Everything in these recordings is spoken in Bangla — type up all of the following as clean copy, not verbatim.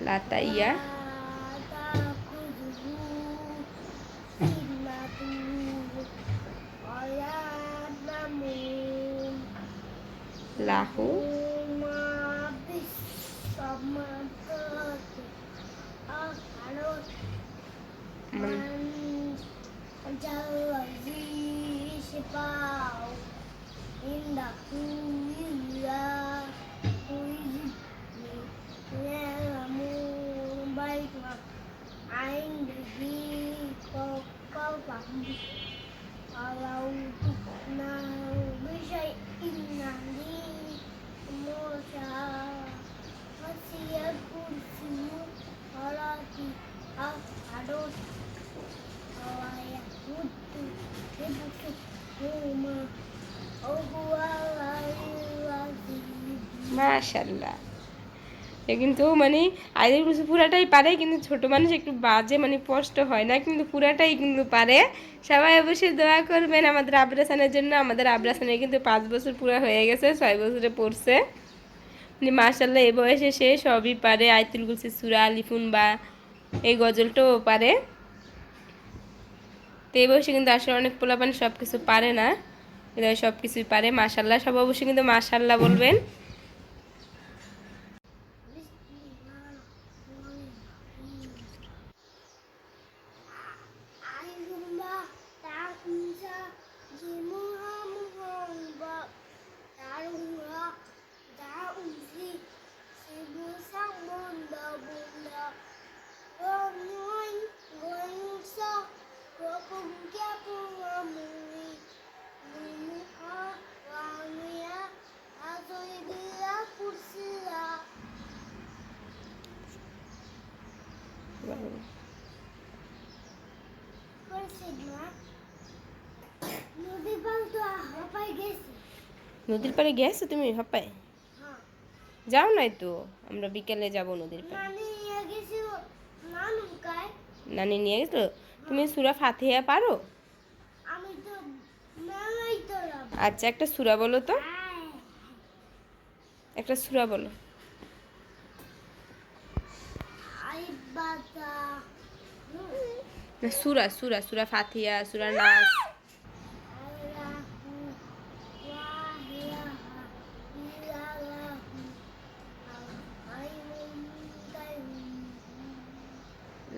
লাতাইয়া লাহু Kalau tuknahu bisyai'in nahdi Musa Wasiyal kursiyu Walati al-hadus Wawayah mutu Hibukit huma মাশাআল্লাহ। এ কিন্তু মানে আইদের কিছু পুরাটাই পারে, কিন্তু ছোট মানুষ একটু বাজে মানে স্পষ্ট হয় না, কিন্তু পুরাটাই কিন্তু পারে। সবাই অবশ্যই দোয়া করবেন আমাদের আবরাসানের জন্য। আমাদের আবরাসানের কিন্তু 5 বছর পুরো হয়ে গেছে, 6 বছরে পড়ছে। মানে মাশাআল্লাহ এই বয়সে সে সবই পারে। আয়াতুল কুরসি, সূরা আলিফুন বা এই গজলটাও পারে। তো এই বয়সে কিন্তু আসলে অনেক পোলাপান সব কিছু পারে না, এরা সব কিছুই পারে মাশাআল্লাহ। সব অবশ্যই কিন্তু মাশাআল্লাহ বলবেন। নদীর পাড়ে গেছো তুমি হপায়? যাও নাই তো, আমরা বিকেলে যাব নদীর পাড়ে। নানি নিয়ে গেছো? তুমি সূরা ফাতিহা পারো? আচ্ছা একটা সূরা বলো তো, একটা সূরা বলো। সূরা সূরা সূরা ফাতিহা, সূরা নাস।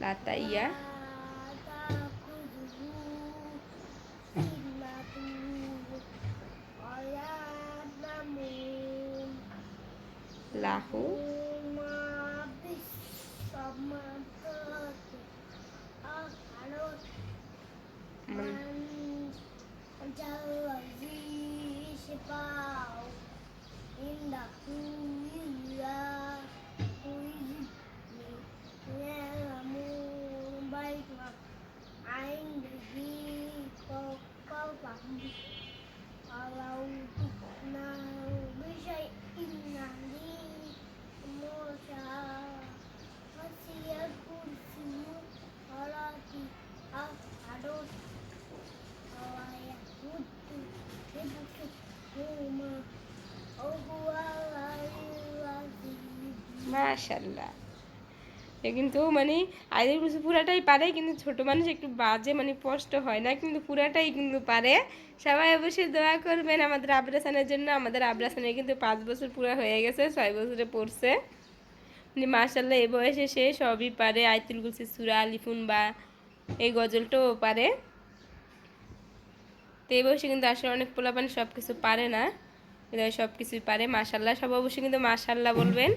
লাতাইয়া লাহু Kalau tuknahu bisyai'in nahdi Musa Wasiyal kursiyu Walati al-hadus Wawayah mutu Hibukit huma মাশাআল্লাহ। এ কিন্তু মানে আইদের কিছু পুরাটাই পারে, কিন্তু ছোট মানুষ একটু বাজে মানে স্পষ্ট হয় না, কিন্তু পুরাটাই কিন্তু পারে। সবাই অবশ্যই দোয়া করবেন আমাদের আবরাসানের জন্য। আমাদের আবরাসানের কিন্তু 5 বছর পুরো হয়ে গেছে, 6 বছরে পড়ছে। মানে মাশাআল্লাহ এই বয়সে সে সবই পারে। আয়াতুল কুরসি, সূরা আলিফুন বা এই গজলটাও পারে। তো এই বয়সে কিন্তু আসলে অনেক পোলাপান সব কিছু পারে না, এরা সব কিছুই পারে মাশাআল্লাহ। সব অবশ্যই কিন্তু মাশাআল্লাহ বলবেন।